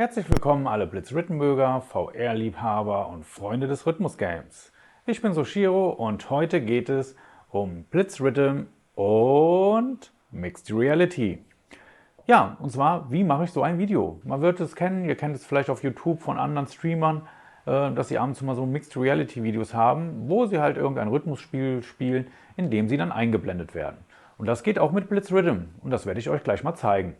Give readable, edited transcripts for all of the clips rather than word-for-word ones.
Herzlich willkommen alle Blitzrhythm-Bürger, VR-Liebhaber und Freunde des Rhythmus-Games. Ich bin Soshiro und heute geht es um Blitzrhythm und Mixed Reality. Ja, und zwar, wie mache ich so ein Video? Man wird es kennen, ihr kennt es vielleicht auf YouTube von anderen Streamern, dass sie abends mal so Mixed Reality Videos haben, wo sie halt irgendein Rhythmusspiel spielen, in dem sie dann eingeblendet werden. Und das geht auch mit Blitzrhythm und das werde ich euch gleich mal zeigen.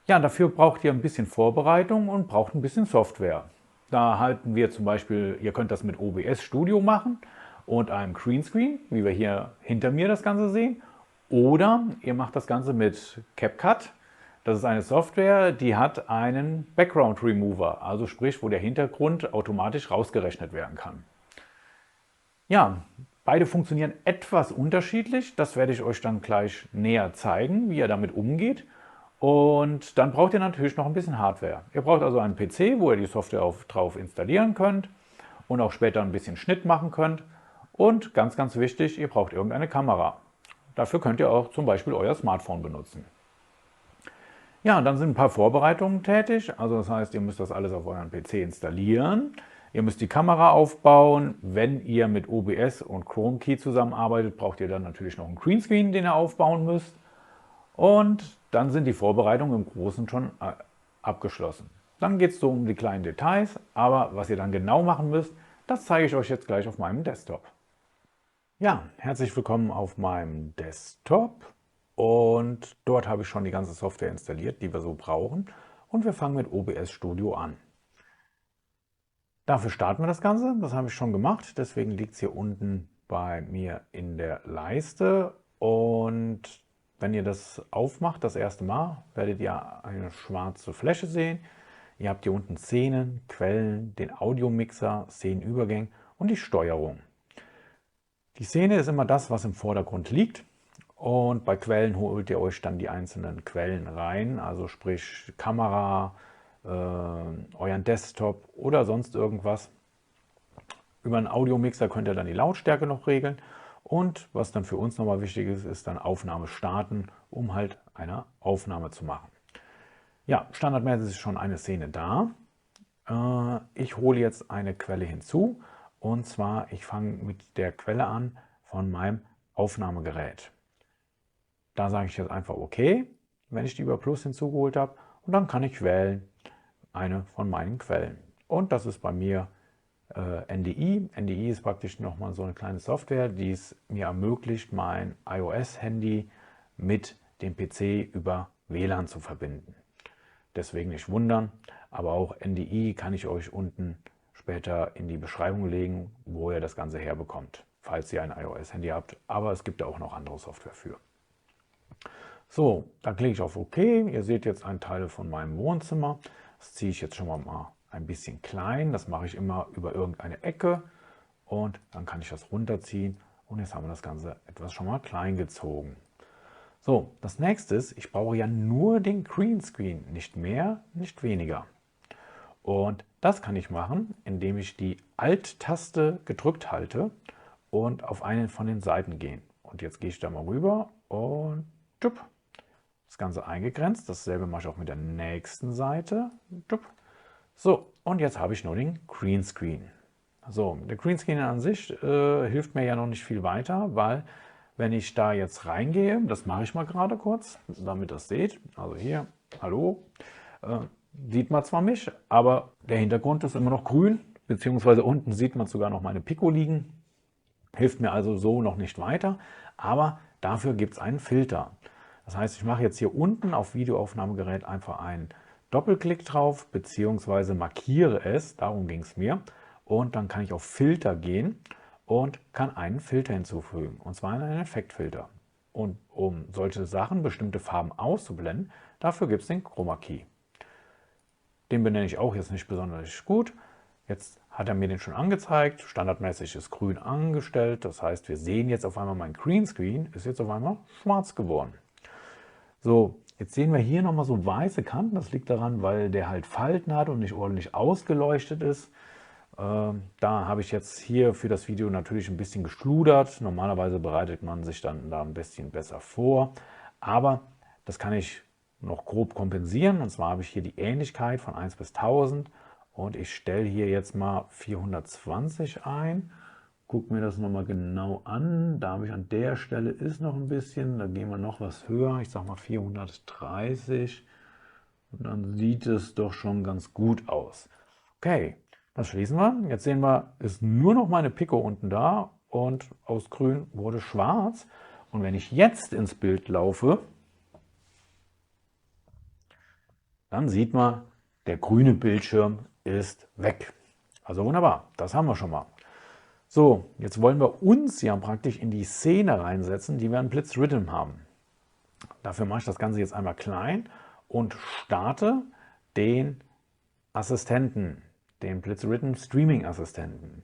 Ja, dafür braucht ihr ein bisschen Vorbereitung und braucht ein bisschen Software. Da halten wir zum Beispiel, ihr könnt das mit OBS Studio machen und einem Greenscreen, wie wir hier hinter mir das Ganze sehen. Oder ihr macht das Ganze mit CapCut. Das ist eine Software, die hat einen Background Remover, also sprich, wo der Hintergrund automatisch rausgerechnet werden kann. Ja, beide funktionieren etwas unterschiedlich. Das werde ich euch dann gleich näher zeigen, wie ihr damit umgeht. Und dann braucht ihr natürlich noch ein bisschen Hardware. Ihr braucht also einen PC, wo ihr die Software drauf installieren könnt und auch später ein bisschen Schnitt machen könnt. Und ganz, ganz wichtig, ihr braucht irgendeine Kamera. Dafür könnt ihr auch zum Beispiel euer Smartphone benutzen. Ja, dann sind ein paar Vorbereitungen tätig. Also das heißt, ihr müsst das alles auf euren PC installieren. Ihr müsst die Kamera aufbauen. Wenn ihr mit OBS und Chrome Key zusammenarbeitet, braucht ihr dann natürlich noch einen Greenscreen, den ihr aufbauen müsst. Und dann sind die Vorbereitungen im Großen schon abgeschlossen. Dann geht es so um die kleinen Details, aber was ihr dann genau machen müsst, das zeige ich euch jetzt gleich auf meinem Desktop. Ja, herzlich willkommen auf meinem Desktop und dort habe ich schon die ganze Software installiert, die wir so brauchen, und wir fangen mit OBS Studio an. Dafür starten wir das Ganze, das habe ich schon gemacht, deswegen liegt es hier unten bei mir in der Leiste. Und wenn ihr das aufmacht, das erste Mal, werdet ihr eine schwarze Fläche sehen. Ihr habt hier unten Szenen, Quellen, den Audiomixer, Szenenübergänge und die Steuerung. Die Szene ist immer das, was im Vordergrund liegt. Und bei Quellen holt ihr euch dann die einzelnen Quellen rein, also sprich Kamera, euren Desktop oder sonst irgendwas. Über einen Audiomixer könnt ihr dann die Lautstärke noch regeln. Und was dann für uns nochmal wichtig ist, ist dann Aufnahme starten, um halt eine Aufnahme zu machen. Ja, standardmäßig ist schon eine Szene da. Ich hole jetzt eine Quelle hinzu. Und zwar, ich fange mit der Quelle an von meinem Aufnahmegerät. Da sage ich jetzt einfach OK, wenn ich die über Plus hinzugeholt habe. Und dann kann ich wählen eine von meinen Quellen. Und das ist bei mir NDI. NDI ist praktisch nochmal so eine kleine Software, die es mir ermöglicht, mein iOS-Handy mit dem PC über WLAN zu verbinden. Deswegen nicht wundern, aber auch NDI kann ich euch unten später in die Beschreibung legen, wo ihr das Ganze herbekommt, falls ihr ein iOS-Handy habt. Aber es gibt da auch noch andere Software für. So, dann klicke ich auf OK. Ihr seht jetzt einen Teil von meinem Wohnzimmer. Das ziehe ich jetzt schon mal ein bisschen klein. Das mache ich immer über irgendeine Ecke und dann kann ich das runterziehen. Und jetzt haben wir das Ganze etwas schon mal klein gezogen. So, das nächste ist, ich brauche ja nur den Greenscreen, nicht mehr, nicht weniger. Und das kann ich machen, indem ich die Alt-Taste gedrückt halte und auf einen von den Seiten gehen. Und jetzt gehe ich da mal rüber und tup, das Ganze eingegrenzt. Dasselbe mache ich auch mit der nächsten Seite. Tup. So, und jetzt habe ich nur den Greenscreen. So, der Greenscreen an sich hilft mir ja noch nicht viel weiter, weil wenn ich da jetzt reingehe, das mache ich mal gerade kurz, damit ihr das seht, also hier, hallo, sieht man zwar mich, aber der Hintergrund ist immer noch grün, beziehungsweise unten sieht man sogar noch meine Pico liegen. Hilft mir also so noch nicht weiter, aber dafür gibt es einen Filter. Das heißt, ich mache jetzt hier unten auf Videoaufnahmegerät einfach einen Doppelklick drauf, beziehungsweise markiere es, darum ging es mir. Und dann kann ich auf Filter gehen und kann einen Filter hinzufügen, und zwar einen Effektfilter. Und um solche Sachen, bestimmte Farben auszublenden, dafür gibt es den Chroma Key. Den benenne ich auch jetzt nicht besonders gut. Jetzt hat er mir den schon angezeigt. Standardmäßig ist grün angestellt. Das heißt, wir sehen jetzt auf einmal, mein Greenscreen ist jetzt auf einmal schwarz geworden. So, jetzt sehen wir hier nochmal so weiße Kanten. Das liegt daran, weil der halt Falten hat und nicht ordentlich ausgeleuchtet ist. Da habe ich jetzt hier für das Video natürlich ein bisschen geschludert. Normalerweise bereitet man sich dann da ein bisschen besser vor. Aber das kann ich noch grob kompensieren. Und zwar habe ich hier die Ähnlichkeit von 1 bis 1000 und ich stelle hier jetzt mal 420 ein. Guck mir das nochmal genau an. Da habe ich an der Stelle ist noch ein bisschen, da gehen wir noch was höher. Ich sage mal 430 und dann sieht es doch schon ganz gut aus. Okay, das schließen wir. Jetzt sehen wir, ist nur noch meine Pico unten da und aus grün wurde schwarz. Und wenn ich jetzt ins Bild laufe, dann sieht man, der grüne Bildschirm ist weg. Also wunderbar, das haben wir schon mal. So, jetzt wollen wir uns ja praktisch in die Szene reinsetzen, die wir in Blitz Rhythm haben. Dafür mache ich das Ganze jetzt einmal klein und starte den Assistenten, den Blitz Rhythm Streaming Assistenten.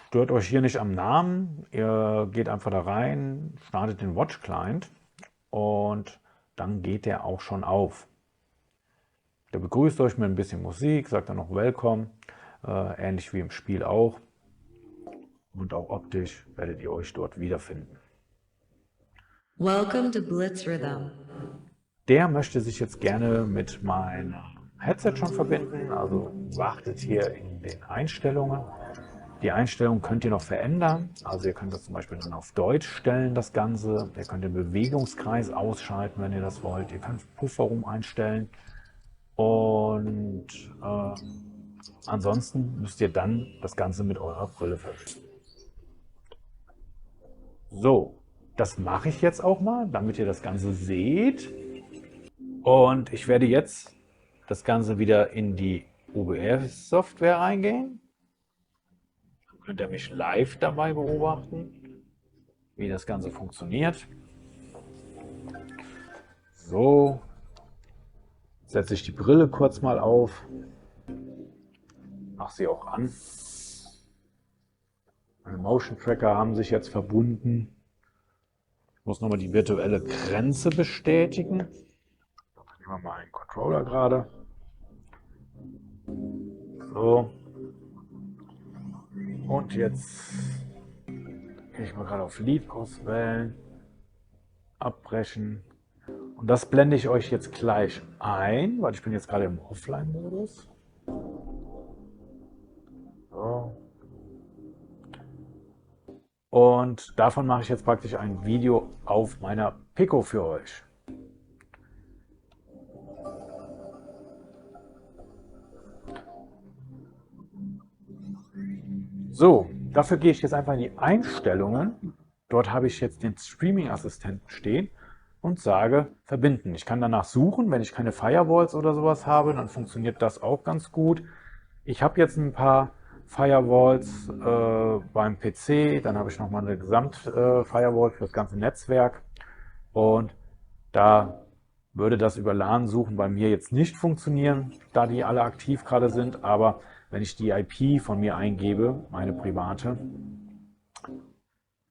Stört euch hier nicht am Namen, ihr geht einfach da rein, startet den Watch Client und dann geht der auch schon auf. Der begrüßt euch mit ein bisschen Musik, sagt dann noch Welcome, ähnlich wie im Spiel auch. Und auch optisch werdet ihr euch dort wiederfinden. Welcome to Blitz Rhythm. Der möchte sich jetzt gerne mit meinem Headset schon verbinden, also wartet hier in den Einstellungen. Die Einstellungen könnt ihr noch verändern, also ihr könnt das zum Beispiel dann auf Deutsch stellen, das Ganze. Ihr könnt den Bewegungskreis ausschalten, wenn ihr das wollt. Ihr könnt Pufferung einstellen und ansonsten müsst ihr dann das Ganze mit eurer Brille verbinden. So, das mache ich jetzt auch mal, damit ihr das Ganze seht. Und ich werde jetzt das Ganze wieder in die OBS-Software eingehen. Dann könnt ihr mich live dabei beobachten, wie das Ganze funktioniert. So, setze ich die Brille kurz mal auf. Mache sie auch an. Meine Motion Tracker haben sich jetzt verbunden. Ich muss nochmal die virtuelle Grenze bestätigen. Nehmen wir mal einen Controller gerade. So. Und jetzt gehe ich mal gerade auf Lied auswählen. Abbrechen. Und das blende ich euch jetzt gleich ein, weil ich bin jetzt gerade im Offline-Modus. So. Und davon mache ich jetzt praktisch ein Video auf meiner Pico für euch. So, dafür gehe ich jetzt einfach in die Einstellungen. Dort habe ich jetzt den Streaming-Assistenten stehen und sage verbinden. Ich kann danach suchen, wenn ich keine Firewalls oder sowas habe, dann funktioniert das auch ganz gut. Ich habe jetzt ein paar Firewalls beim PC, dann habe ich nochmal eine Gesamt-Firewall für das ganze Netzwerk und da würde das über LAN suchen bei mir jetzt nicht funktionieren, da die alle aktiv gerade sind, aber wenn ich die IP von mir eingebe, meine private,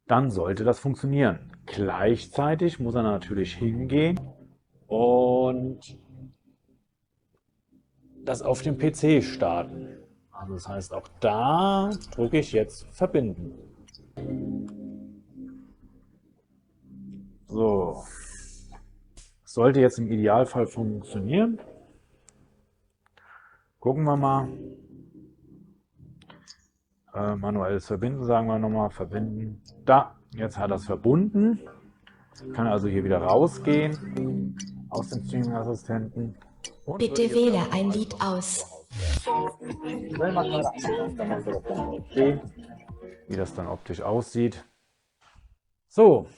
dann sollte das funktionieren. Gleichzeitig muss er natürlich hingehen und das auf dem PC starten. Also das heißt, auch da drücke ich jetzt verbinden. So, sollte jetzt im Idealfall funktionieren. Gucken wir mal. Manuelles Verbinden, sagen wir nochmal, verbinden. Da, jetzt hat er es verbunden. Kann also hier wieder rausgehen aus dem Streaming-Assistenten. Bitte wähle ein Lied aus. Wie das dann optisch aussieht. So,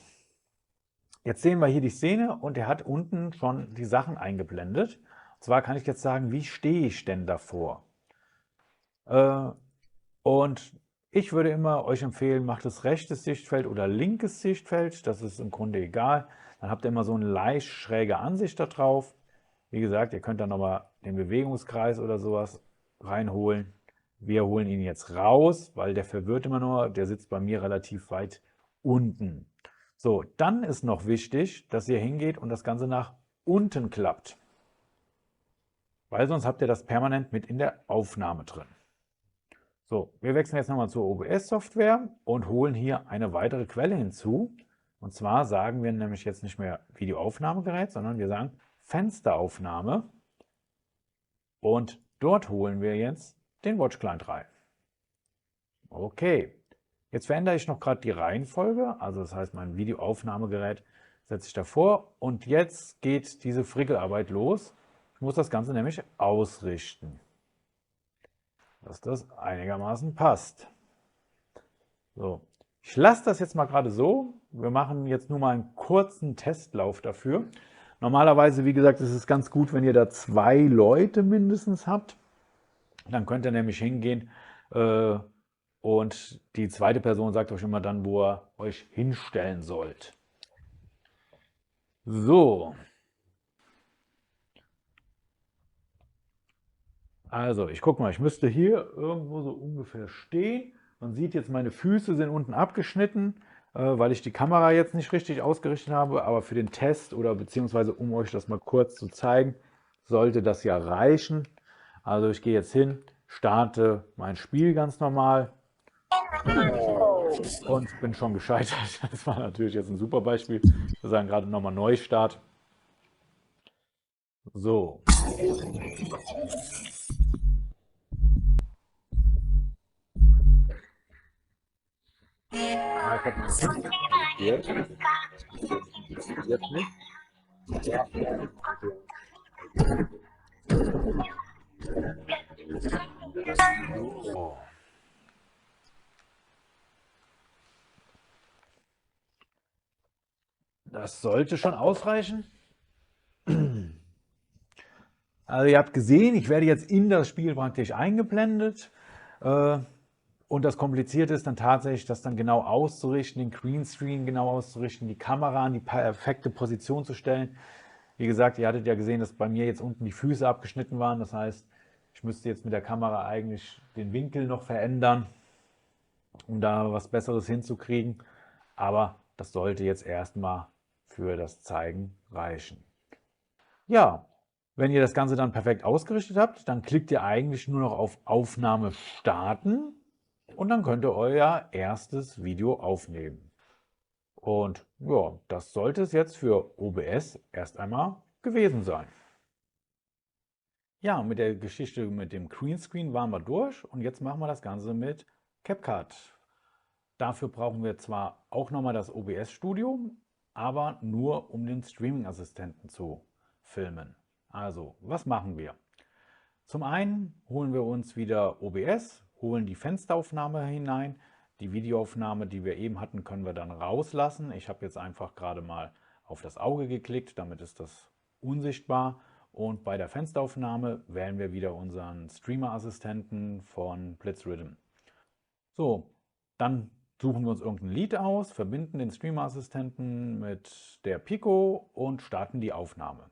jetzt sehen wir hier die Szene und er hat unten schon die Sachen eingeblendet. Und zwar kann ich jetzt sagen, wie stehe ich denn davor? Und ich würde immer euch empfehlen, macht es rechtes Sichtfeld oder linkes Sichtfeld. Das ist im Grunde egal. Dann habt ihr immer so eine leicht schräge Ansicht da drauf. Wie gesagt, ihr könnt dann nochmal den Bewegungskreis oder sowas reinholen. Wir holen ihn jetzt raus, weil der verwirrt immer nur. Der sitzt bei mir relativ weit unten. So, dann ist noch wichtig, dass ihr hingeht und das Ganze nach unten klappt. Weil sonst habt ihr das permanent mit in der Aufnahme drin. So, wir wechseln jetzt nochmal zur OBS-Software und holen hier eine weitere Quelle hinzu. Und zwar sagen wir nämlich jetzt nicht mehr Videoaufnahmegerät, sondern wir sagen Fensteraufnahme. Und dort holen wir jetzt den Watch Client rein. Okay, jetzt verändere ich noch gerade die Reihenfolge. Also das heißt, mein Videoaufnahmegerät setze ich davor. Und jetzt geht diese Frickelarbeit los. Ich muss das Ganze nämlich ausrichten, dass das einigermaßen passt. So, ich lasse das jetzt mal gerade so. Wir machen jetzt nur mal einen kurzen Testlauf dafür. Normalerweise, wie gesagt, ist es ganz gut, wenn ihr da 2 Leute mindestens habt. Dann könnt ihr nämlich hingehen und die zweite Person sagt euch immer dann, wo ihr euch hinstellen sollt. So. Also, ich gucke mal, ich müsste hier irgendwo so ungefähr stehen. Man sieht jetzt, meine Füße sind unten abgeschnitten, weil ich die Kamera jetzt nicht richtig ausgerichtet habe. Aber für den Test oder beziehungsweise um euch das mal kurz zu zeigen, sollte das ja reichen. Also ich gehe jetzt hin, starte mein Spiel ganz normal und bin schon gescheitert. Das war natürlich jetzt ein super Beispiel. Wir sagen gerade nochmal Neustart. So. Ja, ich habe jetzt nicht. So. Das sollte schon ausreichen. Also ihr habt gesehen, ich werde jetzt in das Spiel praktisch eingeblendet. Und das Komplizierte ist dann tatsächlich, das dann genau auszurichten, den Greenscreen genau auszurichten, die Kamera an die perfekte Position zu stellen. Wie gesagt, ihr hattet ja gesehen, dass bei mir jetzt unten die Füße abgeschnitten waren. Das heißt, ich müsste jetzt mit der Kamera eigentlich den Winkel noch verändern, um da was Besseres hinzukriegen. Aber das sollte jetzt erstmal für das Zeigen reichen. Ja, wenn ihr das Ganze dann perfekt ausgerichtet habt, dann klickt ihr eigentlich nur noch auf Aufnahme starten und dann könnt ihr euer erstes Video aufnehmen. Und ja, das sollte es jetzt für OBS erst einmal gewesen sein. Ja, mit der Geschichte mit dem Greenscreen waren wir durch und jetzt machen wir das Ganze mit CapCut. Dafür brauchen wir zwar auch nochmal das OBS Studio, aber nur um den Streaming-Assistenten zu filmen. Also, was machen wir? Zum einen holen wir uns wieder OBS, holen die Fensteraufnahme hinein. Die Videoaufnahme, die wir eben hatten, können wir dann rauslassen. Ich habe jetzt einfach gerade mal auf das Auge geklickt, damit ist das unsichtbar. Und bei der Fensteraufnahme wählen wir wieder unseren Streamer-Assistenten von Blitzrhythm. So, dann suchen wir uns irgendein Lied aus, verbinden den Streamer-Assistenten mit der Pico und starten die Aufnahme.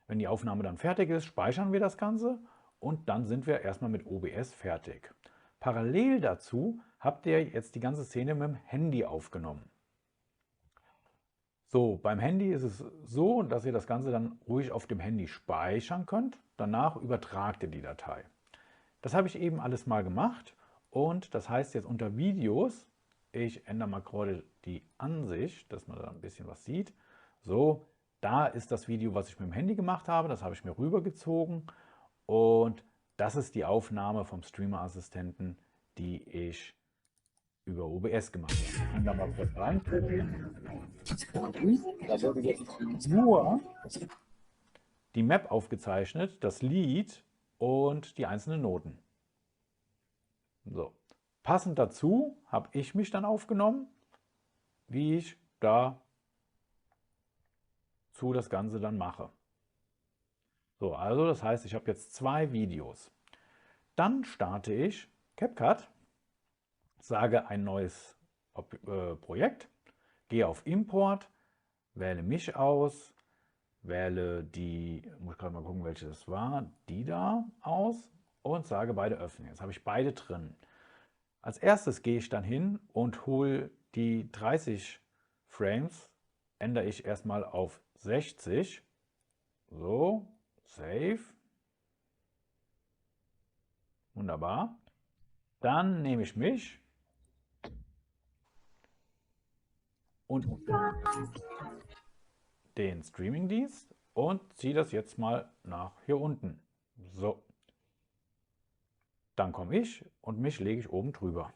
Wenn die Aufnahme dann fertig ist, speichern wir das Ganze und dann sind wir erstmal mit OBS fertig. Parallel dazu habt ihr jetzt die ganze Szene mit dem Handy aufgenommen. So, beim Handy ist es so, dass ihr das Ganze dann ruhig auf dem Handy speichern könnt. Danach übertragt ihr die Datei. Das habe ich eben alles mal gemacht und das heißt jetzt unter Videos, ich ändere mal gerade die Ansicht, dass man da ein bisschen was sieht. So, da ist das Video, was ich mit dem Handy gemacht habe, das habe ich mir rübergezogen und das ist die Aufnahme vom Streamer-Assistenten, die ich über OBS gemacht habe. Ich kann da mal kurz reingucken. Da wird jetzt nur die Map aufgezeichnet, das Lied und die einzelnen Noten. So. Passend dazu habe ich mich dann aufgenommen, wie ich da zu das Ganze dann mache. So, also das heißt, ich habe jetzt 2 Videos. Dann starte ich CapCut, sage ein neues Projekt, gehe auf Import, wähle mich aus, wähle die, muss ich gerade mal gucken, welche das war, die da aus und sage beide öffnen. Jetzt habe ich beide drin. Als erstes gehe ich dann hin und hole die 30 Frames, ändere ich erstmal auf 60. So, Save. Wunderbar. Dann nehme ich mich und den Streamingdienst und ziehe das jetzt mal nach hier unten. So, dann komme ich und mich lege ich oben drüber.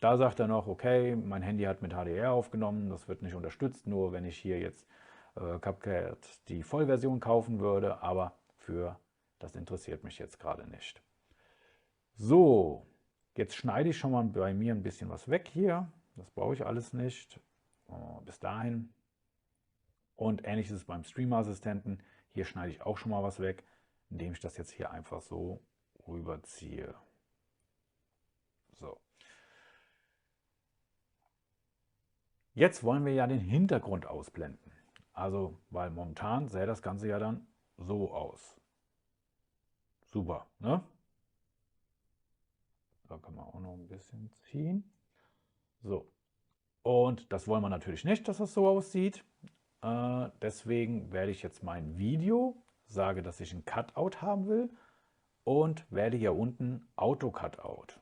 Da sagt er noch, okay, mein Handy hat mit HDR aufgenommen, das wird nicht unterstützt, nur wenn ich hier jetzt CapCut die Vollversion kaufen würde, aber das interessiert mich jetzt gerade nicht. So, jetzt schneide ich schon mal bei mir ein bisschen was weg hier. Das brauche ich alles nicht. Bis dahin. Und ähnlich ist es beim Stream-Assistenten. Hier schneide ich auch schon mal was weg, indem ich das jetzt hier einfach so rüberziehe. So. Jetzt wollen wir ja den Hintergrund ausblenden. Also, weil momentan sähe das Ganze ja dann so aus. Super, ne? Da kann man auch noch ein bisschen ziehen. So. Und das wollen wir natürlich nicht, dass das so aussieht. Deswegen werde ich jetzt mein Video, sage, dass ich ein Cutout haben will und werde hier unten Auto Cutout.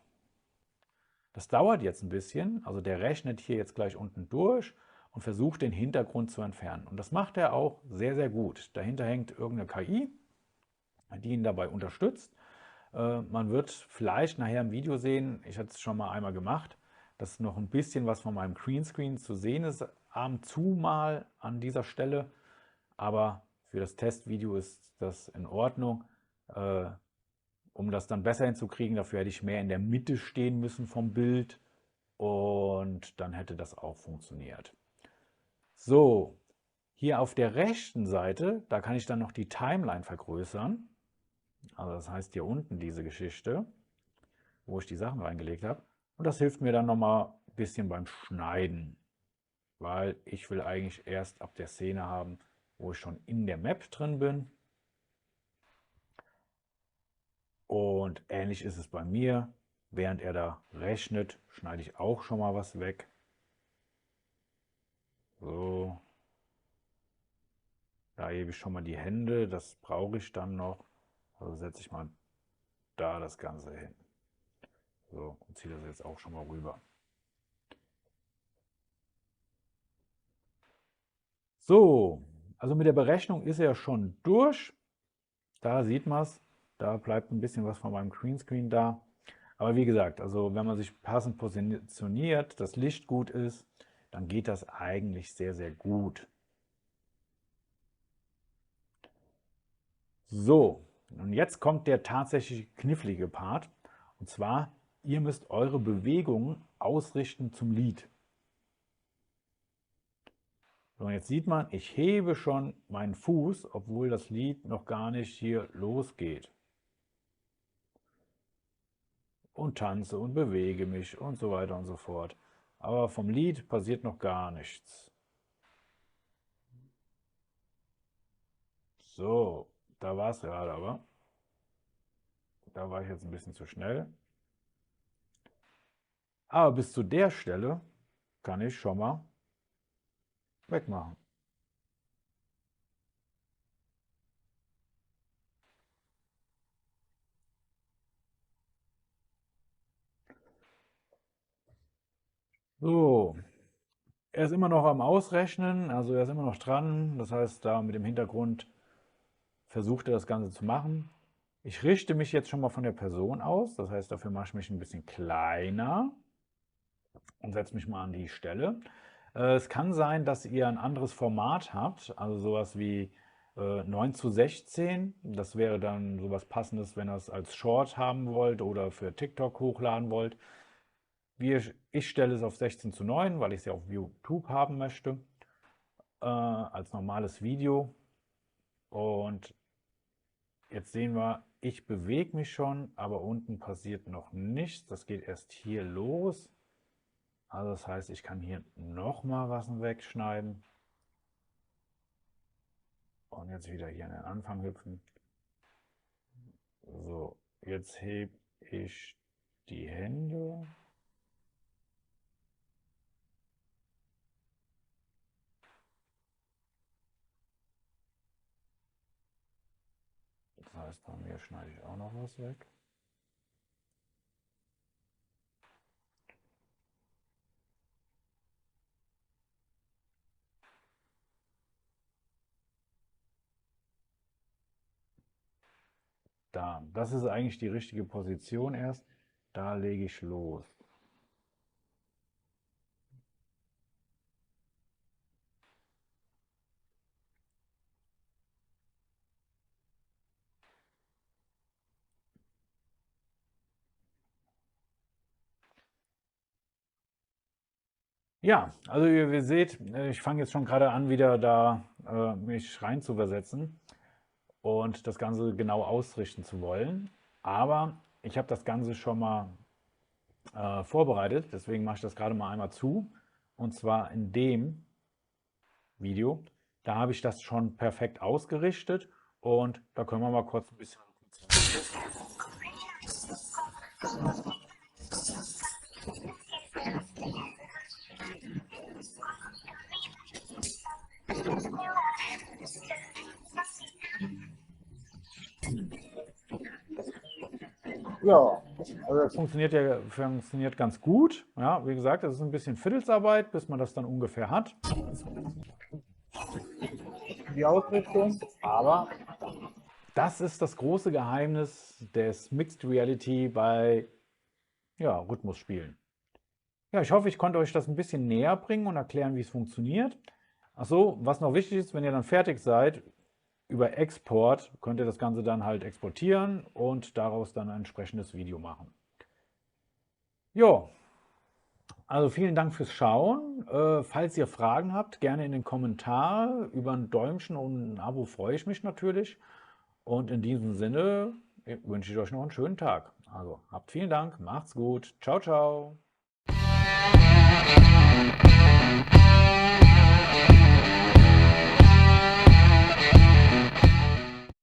Das dauert jetzt ein bisschen, also der rechnet hier jetzt gleich unten durch und versucht den Hintergrund zu entfernen. Und das macht er auch sehr, sehr gut. Dahinter hängt irgendeine KI, die ihn dabei unterstützt. Man wird vielleicht nachher im Video sehen, ich hatte es schon mal einmal gemacht, dass noch ein bisschen was von meinem Greenscreen zu sehen ist, ab und zu mal an dieser Stelle. Aber für das Testvideo ist das in Ordnung. Um das dann besser hinzukriegen, dafür hätte ich mehr in der Mitte stehen müssen vom Bild und dann hätte das auch funktioniert. So, hier auf der rechten Seite, da kann ich dann noch die Timeline vergrößern. Also das heißt hier unten diese Geschichte, wo ich die Sachen reingelegt habe. Und das hilft mir dann nochmal ein bisschen beim Schneiden, weil ich will eigentlich erst ab der Szene haben, wo ich schon in der Map drin bin. Und ähnlich ist es bei mir. Während er da rechnet, schneide ich auch schon mal was weg. So. Da hebe ich schon mal die Hände, das brauche ich dann noch. Also setze ich mal da das Ganze hin. So, und ziehe das jetzt auch schon mal rüber. So, also mit der Berechnung ist er schon durch. Da sieht man es. Da bleibt ein bisschen was von meinem Greenscreen da. Aber wie gesagt, also wenn man sich passend positioniert, das Licht gut ist, dann geht das eigentlich sehr, sehr gut. So, und jetzt kommt der tatsächlich knifflige Part. Und zwar, ihr müsst eure Bewegungen ausrichten zum Lied. So, und jetzt sieht man, ich hebe schon meinen Fuß, obwohl das Lied noch gar nicht hier losgeht. Und tanze und bewege mich und so weiter und so fort. Aber vom Lied passiert noch gar nichts. So, da war es gerade aber. Da war ich jetzt ein bisschen zu schnell. Aber bis zu der Stelle kann ich schon mal wegmachen. So, er ist immer noch am Ausrechnen, also er ist immer noch dran. Das heißt, da mit dem Hintergrund versucht er das Ganze zu machen. Ich richte mich jetzt schon mal von der Person aus. Das heißt, dafür mache ich mich ein bisschen kleiner und setze mich mal an die Stelle. Es kann sein, dass ihr ein anderes Format habt, also sowas wie 9:16. Das wäre dann sowas Passendes, wenn ihr es als Short haben wollt oder für TikTok hochladen wollt. Ich stelle es auf 16:9, weil ich es ja auf YouTube haben möchte, als normales Video. Und jetzt sehen wir, ich bewege mich schon, aber unten passiert noch nichts. Das geht erst hier los. Also das heißt, ich kann hier nochmal was wegschneiden. Und jetzt wieder hier an den Anfang hüpfen. So, jetzt hebe ich die Hände. Das heißt, bei mir schneide ich auch noch was weg. da. Das ist eigentlich die richtige Position erst. Da lege ich los. Ja, also ihr seht, ich fange jetzt schon gerade an, wieder da mich rein zu versetzen und das Ganze genau ausrichten zu wollen. Aber ich habe das Ganze schon mal vorbereitet, deswegen mache ich das gerade mal einmal zu. Und zwar in dem Video, da habe ich das schon perfekt ausgerichtet und da können wir mal kurz ein bisschen. Ja, also das funktioniert ganz gut. Ja, wie gesagt, das ist ein bisschen Fiddelsarbeit, bis man das dann ungefähr hat. Die Ausrichtung. Aber das ist das große Geheimnis des Mixed Reality bei Rhythmusspielen. Ja, ich hoffe, ich konnte euch das ein bisschen näher bringen und erklären, wie es funktioniert. Achso, was noch wichtig ist, wenn ihr dann fertig seid, über Export könnt ihr das Ganze dann halt exportieren und daraus dann ein entsprechendes Video machen. Jo, also vielen Dank fürs Schauen. Falls ihr Fragen habt, gerne in den Kommentar. Über ein Däumchen und ein Abo freue ich mich natürlich. Und in diesem Sinne wünsche ich euch noch einen schönen Tag. Also habt vielen Dank, macht's gut. Ciao, ciao.